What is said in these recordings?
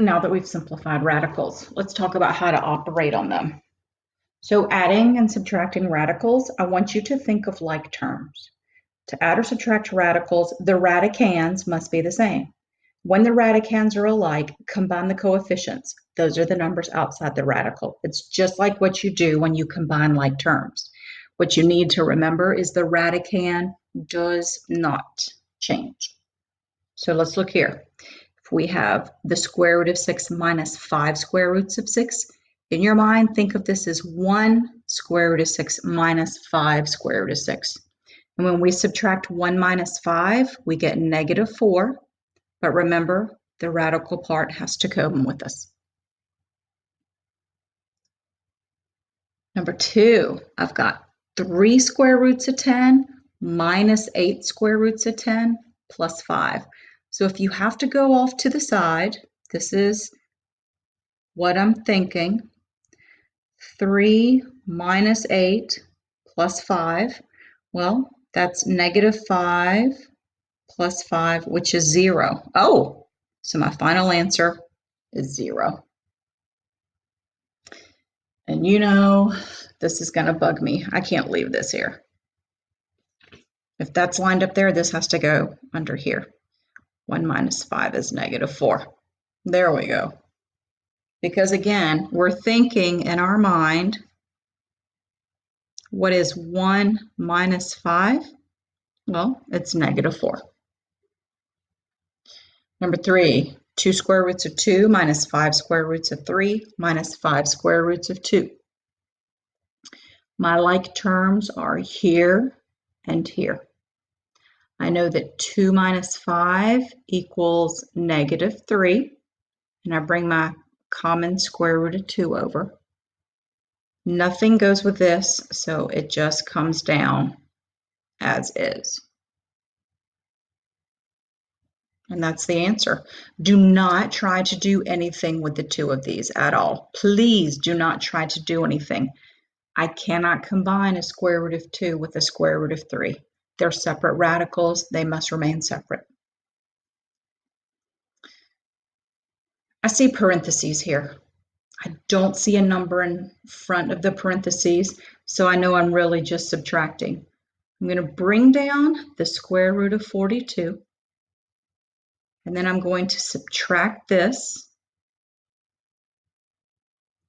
Now that we've simplified radicals, let's talk about how to operate on them. So adding and subtracting radicals, I want you to think of like terms. To add or subtract radicals, the radicands must be the same. When the radicands are alike, combine the coefficients. Those are the numbers outside the radical. It's just like what you do when you combine like terms. What you need to remember is the radicand does not change. So let's look here. If we have the square root of 6 minus 5 square roots of 6, in your mind, think of this as 1 square root of 6 minus 5 square root of 6. And when we subtract 1 minus 5, we get negative 4. But remember, the radical part has to come with us. Number 2, I've got 3 square roots of 10 minus 8 square roots of 10 plus 5. So if you have to go off to the side, this is what I'm thinking. 3 minus 8 plus 5. Well, that's negative 5 plus 5, which is 0. Oh, so my final answer is 0. And you know, this is going to bug me. I can't leave this here. If that's lined up there, this has to go under here. 1 minus 5 is negative 4. There we go. Because again, we're thinking in our mind, what is 1 minus 5? Well, it's negative 4. Number 3, 2 square roots of 2 minus 5 square roots of 3 minus 5 square roots of 2. My like terms are here and here. I know that 2 minus 5 equals negative 3, and I bring my common square root of 2 over. Nothing goes with this, so it just comes down as is. And that's the answer. Do not try to do anything with the two of these at all. Please do not try to do anything. I cannot combine a square root of 2 with a square root of 3. They're separate radicals. They must remain separate. I see parentheses here. I don't see a number in front of the parentheses, so I know I'm really just subtracting. I'm going to bring down the square root of 42, and then I'm going to subtract this,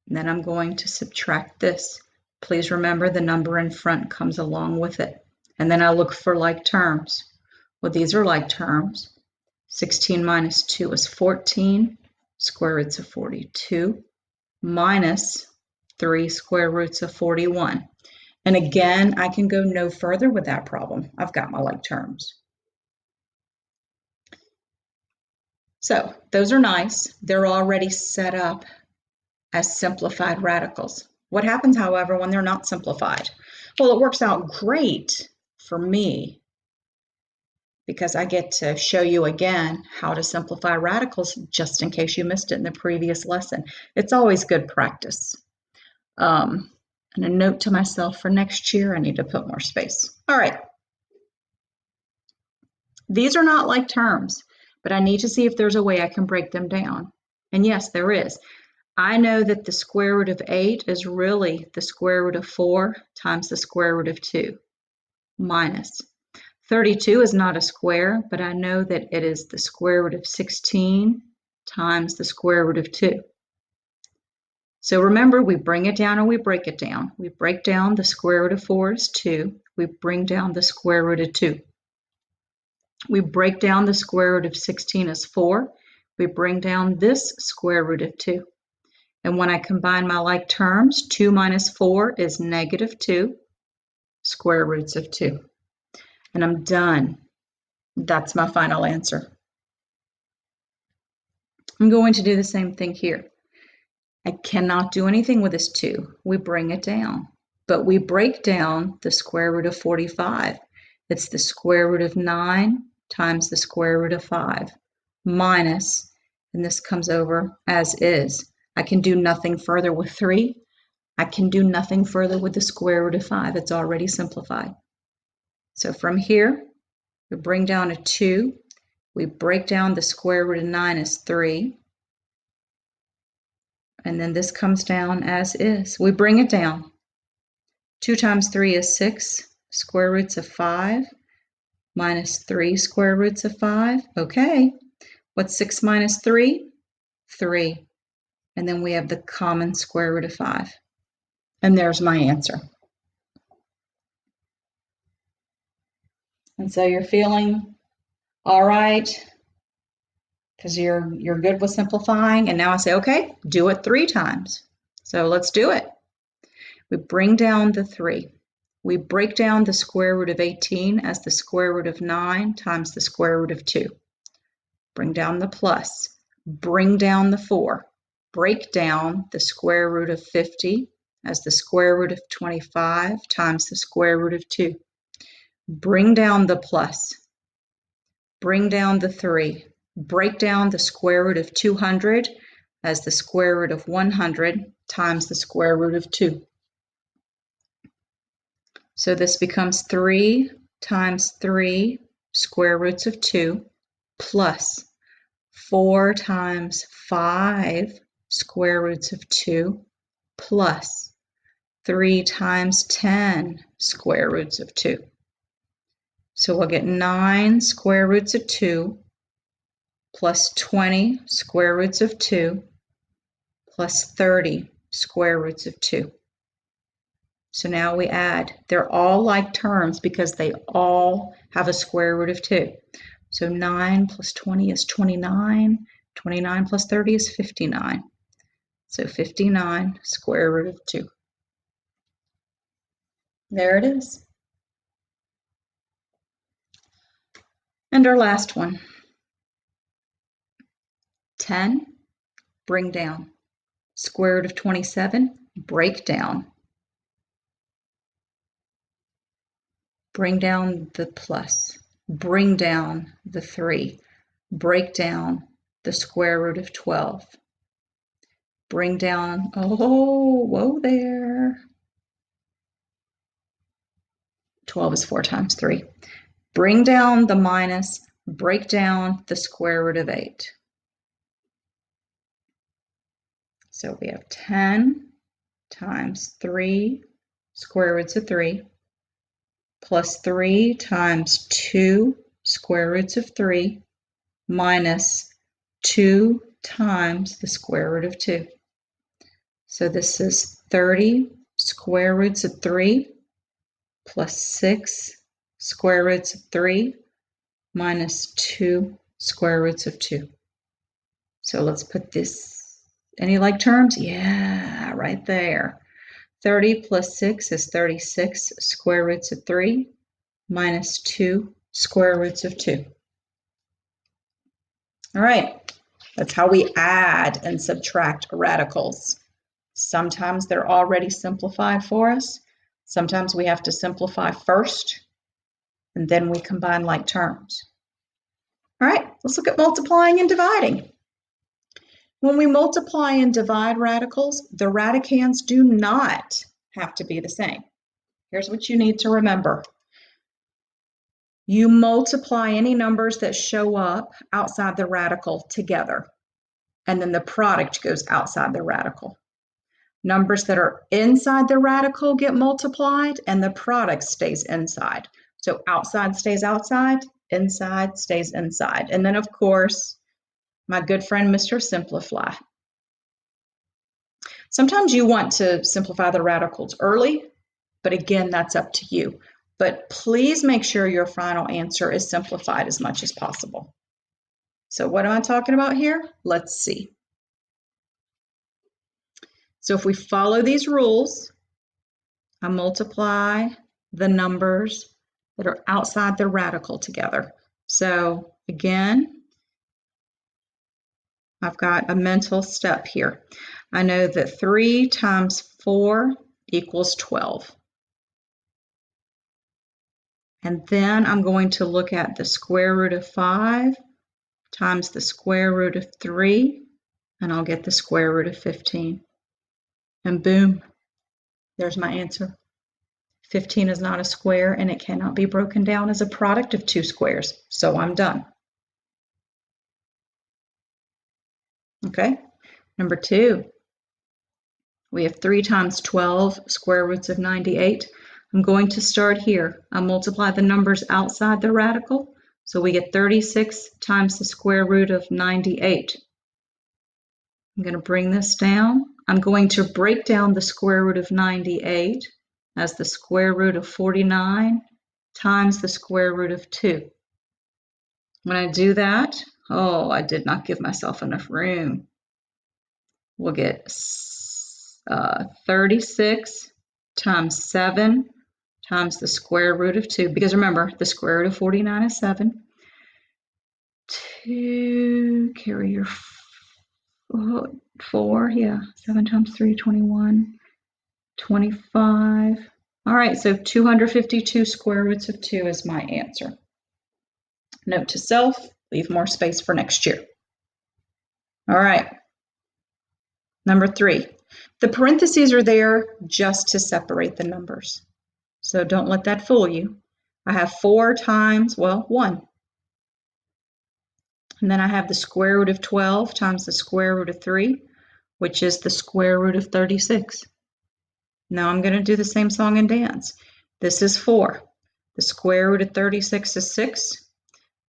and then I'm going to subtract this. Please remember the number in front comes along with it. And then I look for like terms. Well, these are like terms. 16 minus 2 is 14, square roots of 42, minus 3 square roots of 41. And again, I can go no further with that problem. I've got my like terms. So those are nice. They're already set up as simplified radicals. What happens, however, when they're not simplified? Well, it works out great for me because I get to show you again how to simplify radicals just in case you missed it in the previous lesson. It's always good practice. And a note to myself for next year, I need to put more space. All right. These are not like terms, but I need to see if there's a way I can break them down. And yes, there is. I know that the square root of 8 is really the square root of 4 times the square root of 2 minus. 32 is not a square, but I know that it is the square root of 16 times the square root of 2. So remember, we bring it down and we break it down. We break down the square root of 4 is 2. We bring down the square root of 2. We break down the square root of 16 as 4. We bring down this square root of 2. And when I combine my like terms, 2 minus 4 is negative 2 square roots of 2. And I'm done. That's my final answer. I'm going to do the same thing here. I cannot do anything with this 2. We bring it down. But we break down the square root of 45. It's the square root of 9 times the square root of 5 minus, and this comes over as is. I can do nothing further with 3. I can do nothing further with the square root of 5. It's already simplified. So from here, we bring down a 2. We break down the square root of 9 as 3. And then this comes down as is. We bring it down. 2 times 3 is 6 square roots of 5 minus 3 square roots of 5. Okay. What's 6 minus 3? 3. And then we have the common square root of 5. And there's my answer. And so you're feeling all right because you're good with simplifying. And now I say, okay, do it 3 times. So let's do it. We bring down the 3. We break down the square root of 18 as the square root of 9 times the square root of 2. Bring down the plus. Bring down the 4. Break down the square root of 50 as the square root of 25 times the square root of 2. Bring down the plus. Bring down the 3. Break down the square root of 200 as the square root of 100 times the square root of 2. So this becomes 3 times 3 square roots of 2 plus 4 times 5 square roots of 2 plus 3 times 10 square roots of 2. So we'll get 9 square roots of 2 plus 20 square roots of 2 plus 30 square roots of 2. So now we add. They're all like terms because they all have a square root of 2. So 9 plus 20 is 29. 29 plus 30 is 59. So 59 square root of 2. There it is. And our last one. 10, bring down. Square root of 27, break down. Bring down the plus. Bring down the 3. Break down the square root of 12. Bring down, oh, whoa there. 12 is 4 times 3. Bring down the minus, break down the square root of 8. So we have 10 times 3 square roots of 3 plus 3 times 2 square roots of 3 minus 2 times the square root of 2. So this is 30 square roots of 3 plus 6 square roots of 3 minus 2 square roots of 2. So let's put this, any like terms? Yeah, right there. 30 plus 6 is 36 square roots of 3 minus 2 square roots of 2. All right, that's how we add and subtract radicals. Sometimes they're already simplified for us. Sometimes we have to simplify first, and then we combine like terms. All right, let's look at multiplying and dividing. When we multiply and divide radicals, the radicands do not have to be the same. Here's what you need to remember. You multiply any numbers that show up outside the radical together, and then the product goes outside the radical. Numbers that are inside the radical get multiplied, and the product stays inside. So outside stays outside, inside stays inside. And then, of course, my good friend, Mr. Simplify. Sometimes you want to simplify the radicals early, but again, that's up to you. But please make sure your final answer is simplified as much as possible. So what am I talking about here? Let's see. So if we follow these rules, I multiply the numbers that are outside the radical together. So again, I've got a mental step here. I know that 3 times 4 equals 12. And then I'm going to look at the square root of 5 times the square root of 3, and I'll get the square root of 15. And boom, there's my answer. 15 is not a square, and it cannot be broken down as a product of 2 squares. So I'm done. Okay, number 2. We have 3 times 12 square roots of 98. I'm going to start here. I'll multiply the numbers outside the radical. So we get 36 times the square root of 98. I'm going to bring this down. I'm going to break down the square root of 98 as the square root of 49 times the square root of 2. When I do that, oh, I did not give myself enough room. We'll get 36 times 7 times the square root of 2. Because remember, the square root of 49 is 7. 2, carry your 4, yeah. 7 times 3, 21. 25. All right, so 252 square roots of 2 is my answer. Note to self, leave more space for next year. All right. Number 3. The parentheses are there just to separate the numbers. So don't let that fool you. I have 4 times, well, 1. And then I have the square root of 12 times the square root of 3, which is the square root of 36. Now I'm going to do the same song and dance. This is 4. The square root of 36 is 6.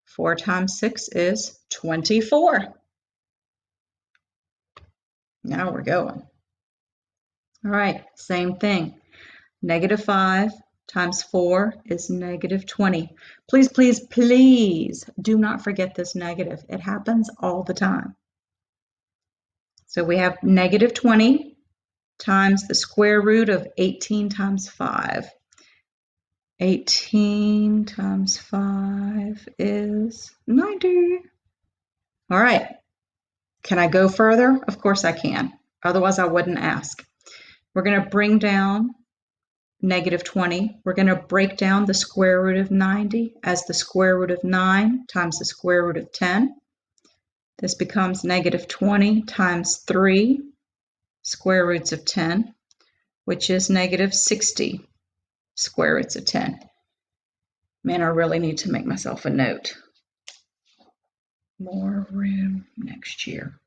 4 times 6 is 24. Now we're going. All right, same thing. Negative 5 times 4 is negative 20. Please, please, please do not forget this negative. It happens all the time. So we have negative 20 times the square root of 18 times 5. 18 times 5 is 90. All right. Can I go further? Of course I can. Otherwise, I wouldn't ask. We're going to bring down negative 20. We're going to break down the square root of 90 as the square root of 9 times the square root of 10. This becomes negative 20 times 3 square roots of 10, which is negative 60 square roots of 10. Man, I really need to make myself a note. More room next year.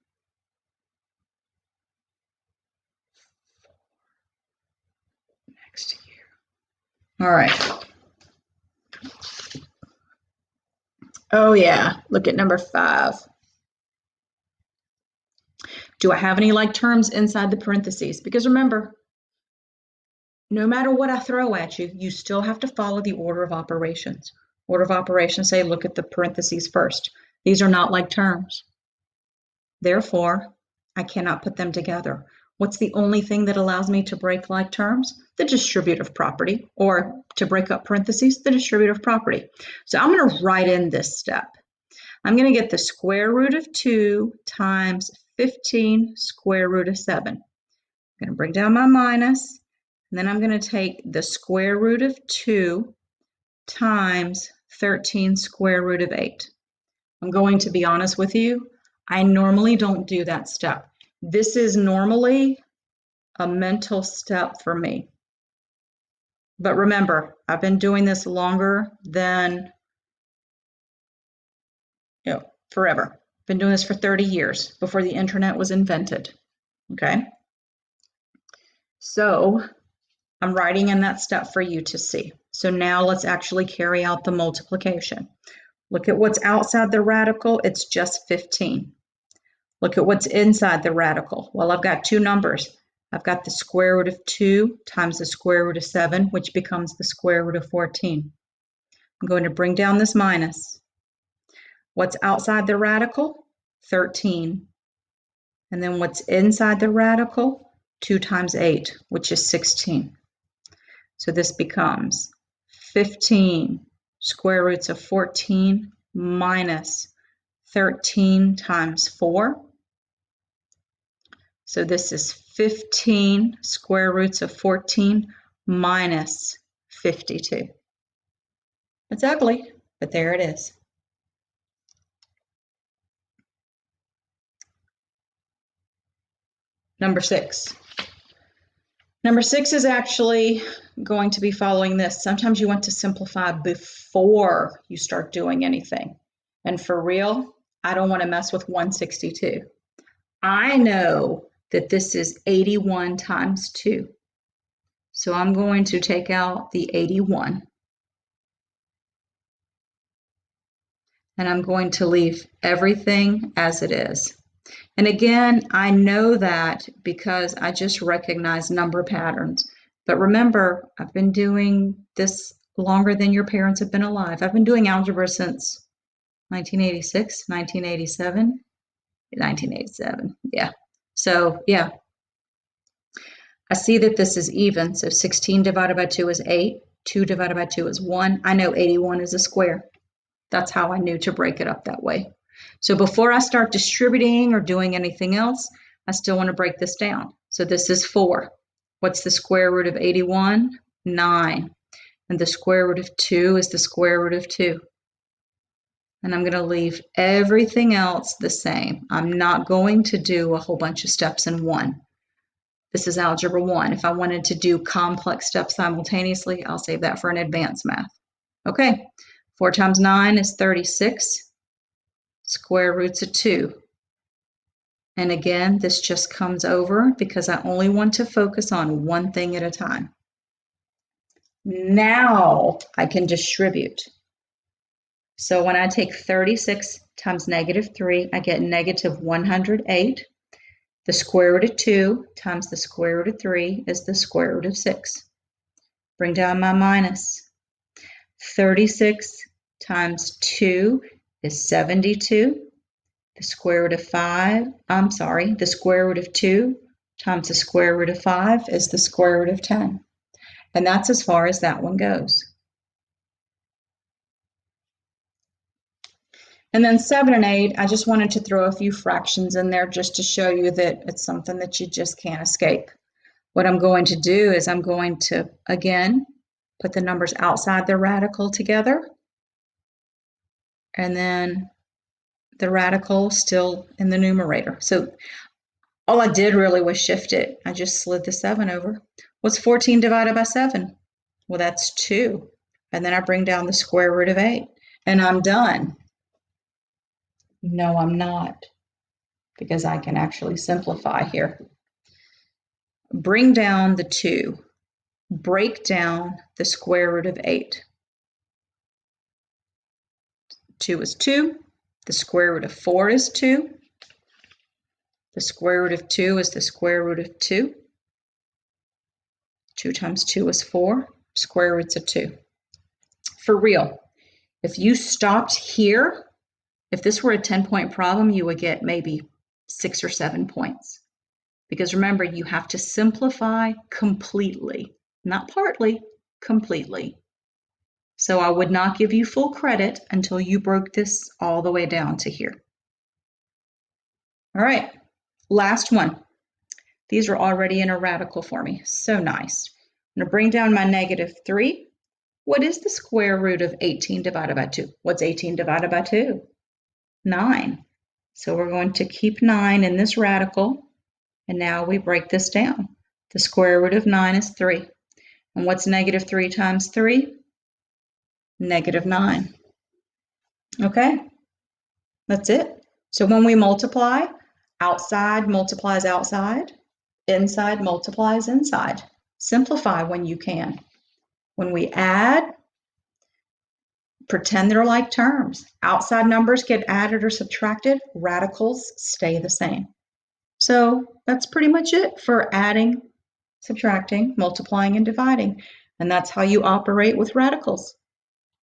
Next year. All right. Oh yeah, look at number 5. Do I have any like terms inside the parentheses? Because remember, no matter what I throw at you, you still have to follow the order of operations. Order of operations say look at the parentheses first. These are not like terms. Therefore, I cannot put them together. What's the only thing that allows me to break like terms? The distributive property, or to break up parentheses, the distributive property. So I'm going to write in this step. I'm going to get the square root of 2 times 15 square root of 7. I'm going to bring down my minus, and then I'm going to take the square root of 2 times 13 square root of 8. I'm going to be honest with you, I normally don't do that step. This is normally a mental step for me. But remember, I've been doing this longer than, forever. Been doing this for 30 years, before the internet was invented, okay? So I'm writing in that step for you to see. So now let's actually carry out the multiplication. Look at what's outside the radical, it's just 15. Look at what's inside the radical. Well, I've got 2 numbers. I've got the square root of 2 times the square root of 7, which becomes the square root of 14. I'm going to bring down this minus. What's outside the radical? 13. And then what's inside the radical? 2 times 8, which is 16. So this becomes 15 square roots of 14 minus 13 times 4. So this is 15 square roots of 14 minus 52. It's ugly, but there it is. Number 6. Number 6 is actually going to be following this. Sometimes you want to simplify before you start doing anything. And for real, I don't want to mess with 162. I know that this is 81 times 2. So I'm going to take out the 81. And I'm going to leave everything as it is. And again, I know that because I just recognize number patterns. But remember, I've been doing this longer than your parents have been alive. I've been doing algebra since 1986, 1987, 1987. Yeah. So, yeah. I see that this is even. So 16 divided by 2 is 8. 2 divided by 2 is 1. I know 81 is a square. That's how I knew to break it up that way. So before I start distributing or doing anything else, I still want to break this down. So this is 4. What's the square root of 81? 9. And the square root of 2 is the square root of 2. And I'm going to leave everything else the same. I'm not going to do a whole bunch of steps in one. This is Algebra 1. If I wanted to do complex steps simultaneously, I'll save that for an advanced math. Okay, 4 times 9 is 36. Square roots of 2. And again, this just comes over because I only want to focus on one thing at a time. Now I can distribute. So when I take 36 times negative 3, I get negative 108. The square root of 2 times the square root of 3 is the square root of 6. Bring down my minus. 36 times 2 is 72. The square root of the square root of 2 times the square root of 5 is the square root of 10. And that's as far as that one goes. And then 7 and 8, I just wanted to throw a few fractions in there just to show you that it's something that you just can't escape. What I'm going to do is I'm going to, again, put the numbers outside the radical together. And then the radical still in the numerator. So all I did really was shift it. I just slid the 7 over. What's 14 divided by 7? Well, that's 2. And then I bring down the square root of 8. And I'm done. No, I'm not. Because I can actually simplify here. Bring down the 2. Break down the square root of 8. 2 is 2. The square root of 4 is 2. The square root of 2 is the square root of 2. 2 times 2 is 4. Square roots of 2. For real, if you stopped here, if this were a 10-point problem, you would get maybe 6 or 7 points. Because remember, you have to simplify completely, not partly, completely. So I would not give you full credit until you broke this all the way down to here. All right, last one. These are already in a radical for me. So nice. I'm going to bring down my negative 3. What is the square root of 18 divided by 2? What's 18 divided by 2? 9. So we're going to keep 9 in this radical. And now we break this down. The square root of 9 is 3. And what's negative 3 times 3? Negative 9. Okay, that's it. So when we multiply, outside multiplies outside, inside multiplies inside. Simplify when you can. When we add, pretend they're like terms. Outside numbers get added or subtracted, radicals stay the same. So that's pretty much it for adding, subtracting, multiplying, and dividing. And that's how you operate with radicals.